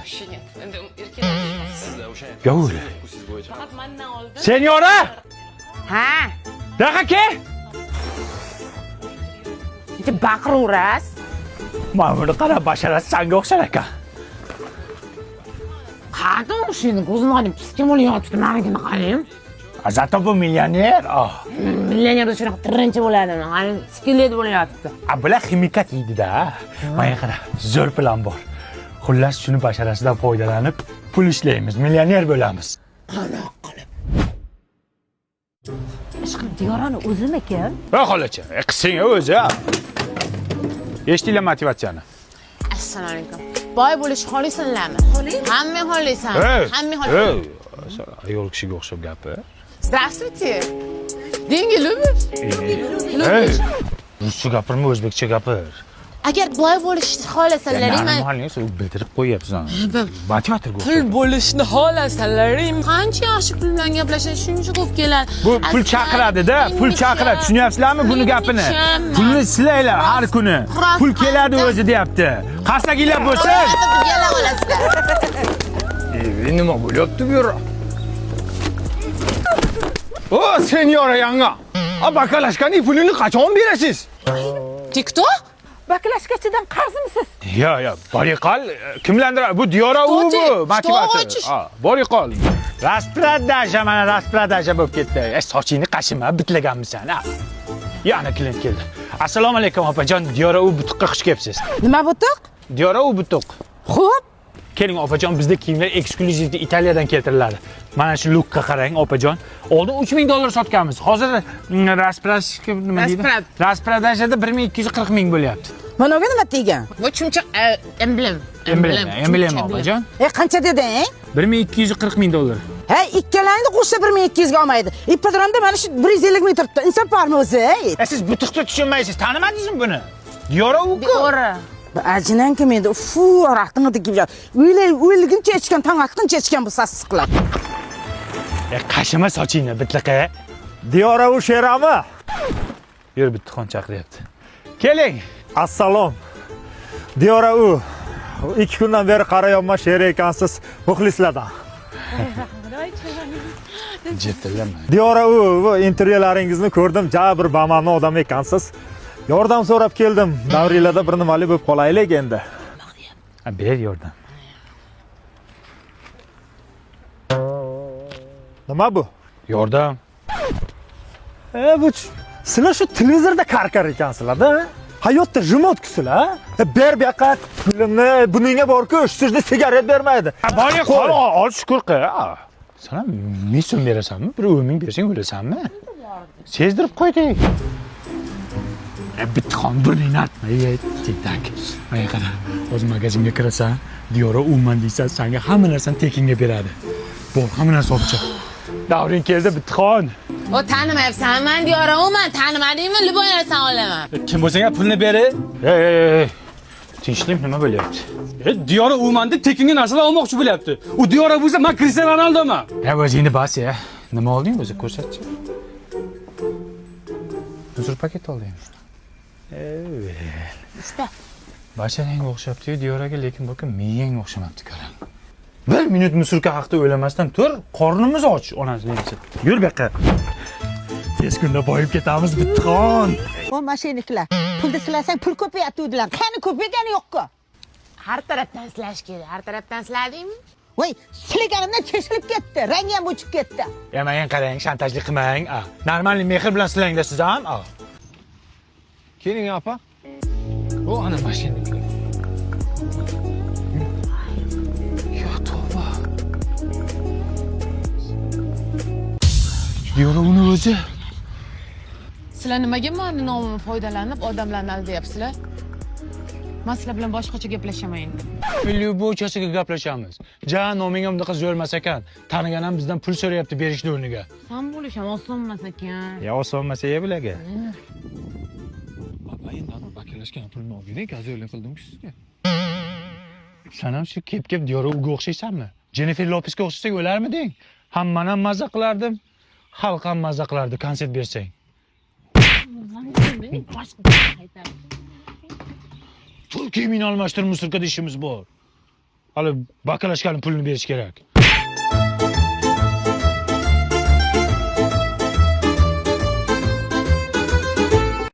Вообще нет. Erkek. Gavur. Faqat mendan oldin. Senyora! Ha, Daqa ke? bitta baqiraverasiz. Mana buni qara, basharasi sanga o'xshar ekan. Qanday o'shini ko'zim olib piskim bo'lyapti, menigini qarang. Zato bu millioner. Millionerda shunaqa tirinchi bo'ladi, qani skelet bo'lyapti. Bular ximikat yeydi-da. Mana qara, zo'r plan bor. Xullas shuni basharasidan foydalanib pul ishlaymiz, millioner bo'lamiz. Qanoq qilib. Ishqilib Diyorani o'zimikan? Va xolacha, qising o'zi. Eshitdinglar motivatsiyani. Assalomu alaykum. Boy bo'lish xohlaysanlarmi? Hamma xohlaysan. Hamma xohlaysan. Ayol kishiga o'xshab gapir. Здравствуйте. Деньги любишь? Ey, ruscha gapirma, o'zbekcha gapir. Agar boy bo'lishni xohlasanlaring, men Normalni bildirib qo'yapsan. Motivator pul bo'lishni xohlasanlaring, qancha yaxshi pul bilan gaplashadi, shuncha ko'p keladi. Bu pul chaqiradi-da, pul chaqiradi. Tushunyapsizlarmi buni gapini? Pulni silaylar har kuni. Pul keladi o'zi deyapti. Qasdaginglar bo'lsa, Yala olasizlar. nima bo'lyapti bu yerda? O, senyora yanga. Bakalashkaning pulini qachon berasiz? TikTok? Baklashkachidan qarzimisiz? Yo, boriqol, kimlandir bu Diyora u bu, motivator. Boriqol. Raspradaja, mana raspradaja bo'lib ketdi. Sochingni qashima, bitlaganmisan, ha. Yana klient keldi. Assalomu alaykum opajon, Diyora u butuqqa xush kelibsiz. Nima butuq? Diyora u butuq. Xo'p, Keling opajon, bizda kiyimlar eksklyuziv Italiyadan keltiriladi. Mana shu lookqa qarang opajon. Oldin $3000 sotganmiz. Hozir raspradaja nima deydi? Raspradajada 1240 ming bo'lyapti. mana bu nima degan? Bu chumchuq emblem. Emblem opajon. Qancha deding? $1240 ming. Hey, ikkalangni qo'shsa 1200 ga olmaydi. Ipodromda mana shu 150 ming turibdi. Inson bormi o'zi? Siz butuqni tushunmaysiz, tanimadingizmi buni? Diyora u-ku. To'g'ri. Ajinan kim endi? Fu, raqtini degib. O'yliguncha ichgan, tong atguncha ichgan bu sassiqlar. Qashima sochingni bitliqa. Diyora u sherami? Yur bitxon chaqiryapti. Keling. Assalom. Diyora u 2 kundan beri qarayapman sher ekansiz muxlislardan. Jettilama. Diyora u bu intervyularingizni ko'rdim, jabr bamamni odam ekansiz. Yordam so'rab keldim. Davringlarda bir nimali bo'lib qolaylik endi. Ber yordam. Nima bu? Yordam. Bu sizlar shu televizorda qarqar ekansizlar-da. Hayotda jimotkisizlar. Ber bu yoqqa pulimni buningga bor-ku, sizga sigaret bermaydi. Bori qol, ol shukur qil. Sana 1000 so'm berasanmi? Bir 10 bersang o'lasanmi? Sezdirib qo'ydik. Bitxon burningni artmay, tik-tak. Mana qara, o'z magazinga kirasan, Diyora umuman deysan, senga hamma narsani tekinga beradi. Bor, hamma narsa olib chiq. Davring keldi bitxon. O tanimayapsan, men Diyoraman, tanimadingmi? Liboy narsa olaman. Kim bo'lsang pulni beri. Ey. Tinchlik nima bo'lyapti? Diyora umanda tekinga narsalar olmoqchi bo'lyapti. U Diyora bo'lsa, men Cristiano Ronaldoman. O'zingni bas ya. Nima olding o'zi ko'rsatchi. Uzr paket olding. Usta. Basharangga o'xshabdi-yu Diyoraga, lekin bu miyangga o'xshamabdi qarang. 1 minut musulka haqida o'ylamasdan tur, qornimiz och, onasi deydi. Yur bu yoqqa. Tez kunda boyib ketamiz bitxon. O mashinliklar. Pulni silasang pul ko'payapti dedilar. Qani ko'paygani yo'q-ku. Har tarafdan silash kerak. Har tarafdan siladingmi? Voy, silaganimdan cheshilib ketdi. Rangi ham o'chib ketdi. Mana qarang, shantajlik qilmang. Normalniy mehr bilan silanglar siz ham. Keling opa. O ana mashina. Ya tavba. Diyora uni o'zi. Sizlar nimaga meni nomimni foydalanib odamlarni aldayapsizlar? Men sizlar bilan boshqacha gaplashaman endi. Lyubovchasiga gaplashamiz. Nomingga bunaqa zo'rmas ekan. Tanigan ham bizdan pul so'rayapti berishni o'rniga. Sen bo'lish ham osonmas ekan. Ya osonmas bularga. Baba endi bakalashgan pulni olgin, gazo'rlik qildim-ku sizga. Sen ham shu kep-kep Diyora uga o'xshaysanmi? Jennifer Lopesga o'xshasak o'larmiding? Hammani ham mazza qilardim. Xalq ham mazza qilardi konsert bersang. Pul kiyimini almashtirib musulkada ishimiz bor. hali bakalashkani pulini berish kerak.